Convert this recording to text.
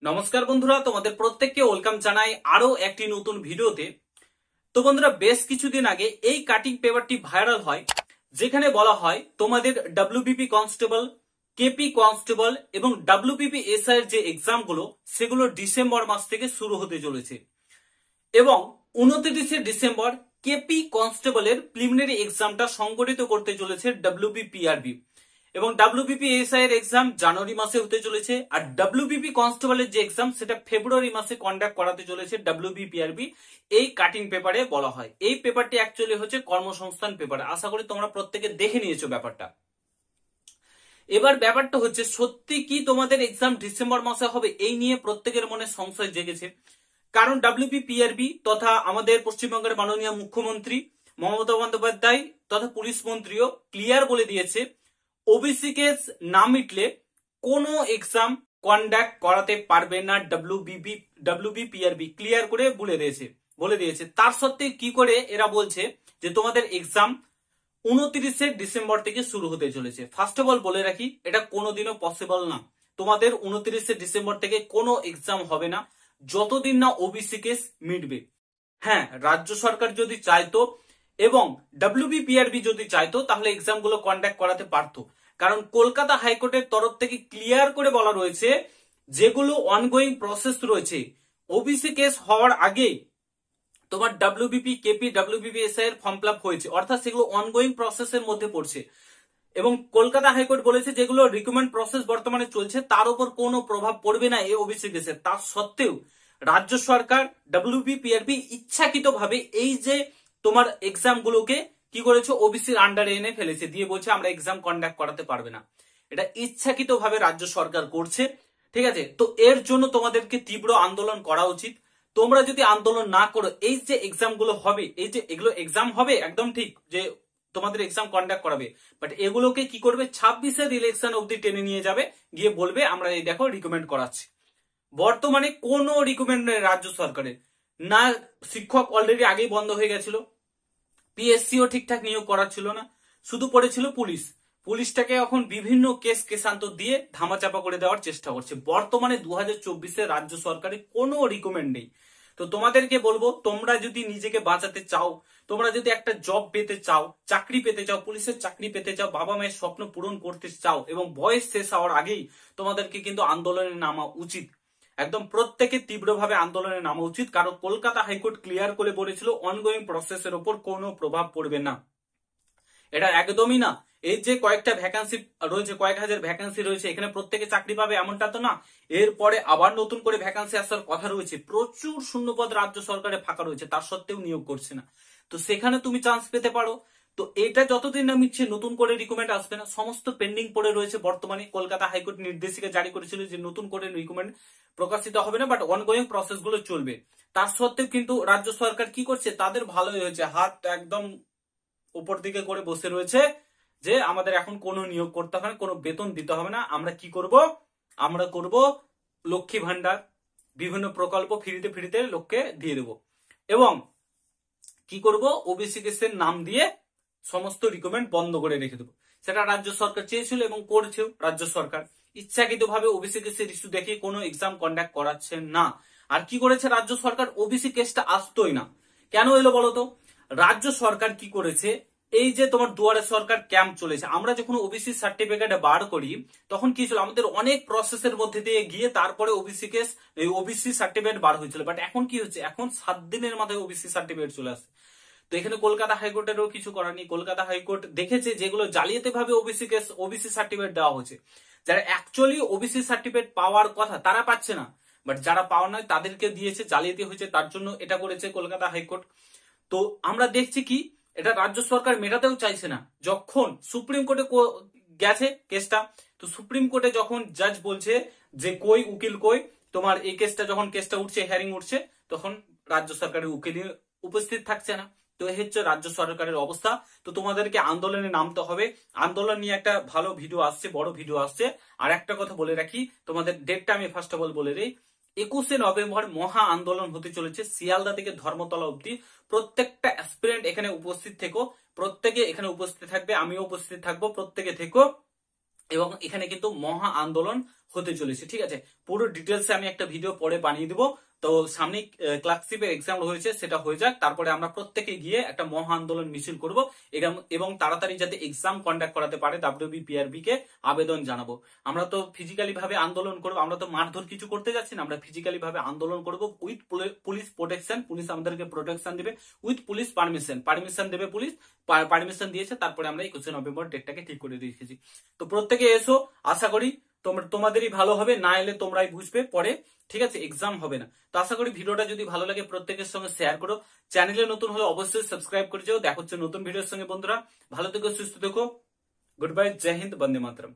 নমস্কার বন্ধুরা, তোমাদের প্রত্যেককে ওয়েলকাম জানাই আরো একটি নতুন ভিডিওতে। তো বন্ধুরা, বেশ কিছুদিন আগে এই কাটিং পেপারটি ভাইরাল হয়, যেখানে বলা হয় তোমাদের ডব্লিউবিপি কনস্টেবল, কেপি কনস্টেবল এবং ডব্লিউবিপি এসআই এর যে এক্সামগুলো সেগুলো ডিসেম্বর মাস থেকে শুরু হতে চলেছে এবং 29শে ডিসেম্বর কেপি কনস্টেবলের প্রিলিমিনারি এক্সামটা সংগঠিত করতে চলেছে ডব্লিউবিপিআরবি এবং ডব্লিউবিপি এসআই এর এক্সাম জানুয়ারি মাসে হতে চলেছে। আর ডব্লিউবিপি কনস্টেবলের যে এক্সাম সেটা ফেব্রুয়ারি মাসে কন্ডাক্ট করাতে চলেছে ডব্লিউবিপিআরবি। এই কাটিং পেপারে বলা হয়, এই পেপারটি অ্যাকচুয়ালি হচ্ছে কর্মসংস্থান পেপার। আশা করি তোমরা প্রত্যেকে দেখে নিয়েছো ব্যাপারটা। এবার ব্যাপারটা হচ্ছে, সত্যি কি তোমাদের এক্সাম ডিসেম্বর মাসে হবে? এই নিয়ে প্রত্যেকের মনে সংশয় জেগেছে, কারণ ডব্লিউবিপিআরবি তথা আমাদের পশ্চিমবঙ্গের মাননীয় মুখ্যমন্ত্রী মমতা বন্দ্যোপাধ্যায় তথা পুলিশ মন্ত্রীও ক্লিয়ার বলে দিয়েছে, ওবিসি কেস না মিটলে কোনো এক্সাম কন্ডাক্ট করাতে পারবে না ডব্লিউবিপিআরবি, ক্লিয়ার করে বলে দিয়েছে। তার সত্ত্বেও কি করে এরা বলছে যে তোমাদের এক্সাম 29শে ডিসেম্বর থেকে শুরু হতে চলেছে? ফার্স্ট অফ অল বলে রাখি, এটা কোনোদিনও পসিবল না। তোমাদের 29শে ডিসেম্বর থেকে কোনো এক্সাম হবে না যতদিন না ওবিসি কেস মিটবে। হ্যাঁ, রাজ্য সরকার যদি চাইতো এবং ডব্লিউবিপিআরবি যদি চাইতো তাহলে এক্সাম গুলো কন্ডাক্ট করাতে পারতো, কারণ কলকাতা হাইকোর্টের তরফ থেকে ক্লিয়ার করে বলা রয়েছে যেগুলো অনগোয়িং প্রসেস রয়েছে, ওবিসি কেস হওয়ার আগে তোমার ডব্লিউবিপি কেপি ডব্লিউবিপি এসআই এর ফর্ম ফিল আপ হয়েছে, অর্থাৎ সেগুলো অনগোয়িং প্রসেসের মধ্যে পড়ছে। এবং কলকাতা হাইকোর্ট বলেছে যেগুলো রিকমেন্ড প্রসেস বর্তমানে চলছে তার উপর কোনো প্রভাব পড়বে না এই ওবিসি কেসের। তার সত্ত্বেও রাজ্য সরকার ডব্লিউবিপিআরবি ইচ্ছাকৃতভাবে এই যে তোমার এক্সাম গুলোকে কি করেছে, ওবিসির আন্ডারে এনে ফেলেছে, দিয়ে বলছে আমরা এক্সাম কন্ডাক্ট করাতে পারবে না। এটা ইচ্ছাকৃতভাবে রাজ্য সরকার করছে, ঠিক আছে? তো এর জন্য তোমাদেরকে তীব্র আন্দোলন করা উচিত। তোমরা যদি আন্দোলন না করো, এই যে এক্সাম গুলো হবে, এই যে এগুলো এক্সাম হবে একদম ঠিক যে তোমাদের এক্সাম কন্ডাক্ট করাবে, বাট এগুলোকে কি করবে, 26এর ইলেকশন অব্দি টেনে নিয়ে যাবে, গিয়ে বলবে আমরা এই দেখো রিকমেন্ড করাচ্ছি। বর্তমানে কোনো রিকমেন্ড নেই রাজ্য সরকারের, না শিক্ষক অলরেডি আগেই বন্ধ হয়ে গেছিল, পিএসসিও ঠিকঠাক নিয়োগ করাচ্ছিল না, শুধু পড়েছিল পুলিশ। পুলিশটাকে এখন বিভিন্ন কেসান্তর দিয়ে ধামাচাপা করে দেওয়ার চেষ্টা করছে। বর্তমানে 2024-এ রাজ্য সরকারের কোনো রিকমেন্ড নেই। তো তোমাদেরকে বলবো, তোমরা যদি নিজেকে বাঁচাতে চাও, তোমরা যদি একটা জব পেতে চাও, চাকরি পেতে চাও, পুলিশের চাকরি পেতে চাও, বাবা মায়ের স্বপ্ন পূরণ করতে চাও এবং বয়স শেষ হওয়ার আগেই তোমাদেরকে কিন্তু আন্দোলনে নামা উচিত। একদম প্রত্যেকে তীব্রভাবে আন্দোলনে নামা উচিত, কারণ কলকাতা হাইকোর্ট ক্লিয়ার করে বলেছিল অনগোয়িং প্রসেসের উপর কোনো প্রভাব পড়বে না। এটা একদমই না। এই যে কয়েকটা ভ্যাকান্সি রয়েছে, কয়েক হাজার ভ্যাকান্সি রয়েছে, এখানে প্রত্যেকে চাকরি পাবে এমনটা তো না। এরপরে আবার নতুন করে ভ্যাকান্সি আসার কথা রয়েছে, প্রচুর শূন্যপদ রাজ্য সরকারে ফাঁকা রয়েছে, তার সত্ত্বেও নিয়োগ করছে না। তো সেখানে তুমি চান্স পেতে পারো। তো এটা যতদিন না মিটছে নতুন করে রিকমেন্ড আসবে না। সমস্ত পেন্ডিং পড়ে রয়েছে। বর্তমানে কলকাতা হাইকোর্ট নির্দেশিকা জারি করেছিল যে নতুন করে রিকমেন্ড প্রকাশিত হবে না, বাট অনগোয়িং প্রসেস গুলো চলবে। তার সত্ত্বেও কিন্তু রাজ্য সরকার কি করছে, তাদের ভালোই হয়েছে, হাত একদম উপর দিকে করে বসে রয়েছে যে আমাদের এখন কোনো নিয়োগ করতে হবে না, কোনো বেতন দিতে হবে না। আমরা কি করব, আমরা করব লক্ষ্মী ভান্ডার, বিভিন্ন প্রকল্প ফ্রিতে ফ্রিতে লোককে দিয়ে দেব এবং কি করব, ওবিসি কেসের নাম দিয়ে সমস্ত রিকমেন্ড বন্ধ করে রেখে দেবো। সেটা রাজ্য সরকার চেয়েছিল এবং করছেও। রাজ্য সরকার ইচ্ছাকৃতভাবে ওবিসি কেসের ইস্যু দেখে কোনো এক্সাম কন্ডাক্ট করাচ্ছে না। আর কি করেছে রাজ্য সরকার, ওবিসি কেসটা আসতোই না। কেন এলো বলতো? রাজ্য সরকার কি করেছে, এই যে তোমার দুয়ারে সরকার ক্যাম্প চলেছে, আমরা যখন ওবিসি সার্টিফিকেট বার করি তখন কি ছিল, আমাদের অনেক প্রসেসের মধ্যে দিয়ে গিয়ে তারপরে ওবিসি সার্টিফিকেট বার হয়েছিল। বাট এখন কি হচ্ছে, এখন 7 দিনের মাথায় ওবিসি সার্টিফিকেট চলে আসে। তো এখানে কলকাতা হাইকোর্টেরও কিছু করার নেই। কলকাতা হাইকোর্ট দেখেছে যেগুলো জালিয়াতি ভাবে ওবিসি সার্টিফিকেট দেওয়া হয়েছে, যারা অ্যাকচুয়ালি ওবিসি সার্টিফিকেট পাওয়ার কথা তারা পাচ্ছে না, বাট যারা পাওয়ার নয় তাদেরকে দিয়েছে, জালিয়াতি হয়েছে, তার জন্য এটা করেছে কলকাতা হাইকোর্ট। তো আমরা দেখছি কি, এটা রাজ্য সরকার মেটাতেও চাইছে না। যখন সুপ্রিম কোর্টে গেছে কেসটা, তো সুপ্রিম কোর্টে যখন জাজ বলছে যে কই উকিল কই, তোমার এই কেসটা উঠছে, হিয়ারিং উঠছে, তখন রাজ্য সরকারের উকিল উপস্থিত থাকছে না। তো এই হচ্ছে রাজ্য সরকারের অবস্থা। তো তোমাদেরকে আন্দোলনে নামতে হবে। আন্দোলন নিয়ে একটা ভালো ভিডিও আসছে, বড় ভিডিও আসছে। আর একটা কথা বলে রাখি, তোমাদের ডেটটা আমি ফার্স্ট অফ অল বলে দিই। 21শে নভেম্বর মহা আন্দোলন হতে চলেছে শিয়ালদা থেকে ধর্মতলা অব্দি। প্রত্যেকটা অ্যাসপিরেন্ট এখানে উপস্থিত থেকো, প্রত্যেকে এখানে উপস্থিত থাকবে, আমিও উপস্থিত থাকবো, প্রত্যেকে থেকো। এবং এখানে কিন্তু মহা আন্দোলন হতে চলেছে। ঠিক আছে, পুরো ডিটেলসে আমি একটা ভিডিও পরে বানিয়ে দিব। তো সামনে ক্লার্কশিপের এক্সাম হয়েছে, সেটা হয়ে যাক, তারপরে আমরা প্রত্যেকে গিয়ে একটা মহা আন্দোলন মিছিল করব এবং তাড়াতাড়ি যাতে এক্সাম কন্ডাক্ট করাতে পারে ডাব্লিউবিপিআরবি কে আবেদন জানাবো। আমরা তো ফিজিক্যালি ভাবে আন্দোলন করব, আমরা তো মারধর কিছু করতে যাচ্ছি না, আমরা ফিজিক্যালি ভাবে আন্দোলন করব উইথ পুলিশ প্রোটেকশন। পুলিশ আমাদেরকে প্রোটেকশন দিবে উইথ পুলিশ পারমিশন দেবে পুলিশ, পারমিশন দিয়েছে, তারপরে আমরা 21 নভেম্বর ডেটটাকে ঠিক করে রেখেছি। তো প্রত্যেকে এসো, আশা করি তোমাদেরই ভালো হবে, না এলে তোমরাই বুঝবে পরে। ঠিক আছে, এক্সাম হবে না। তো আশা করি ভিডিওটা যদি ভালো লাগে প্রত্যেকের সঙ্গে শেয়ার করো। চ্যানেলে নতুন হলে অবশ্যই সাবস্ক্রাইব করে যাও। দেখা হচ্ছে নতুন ভিডিওর সঙ্গে বন্ধুরা, ভালো থেকো, সুস্থ থেকো, গুড বাই, জয় হিন্দ, বন্দে মাতরম।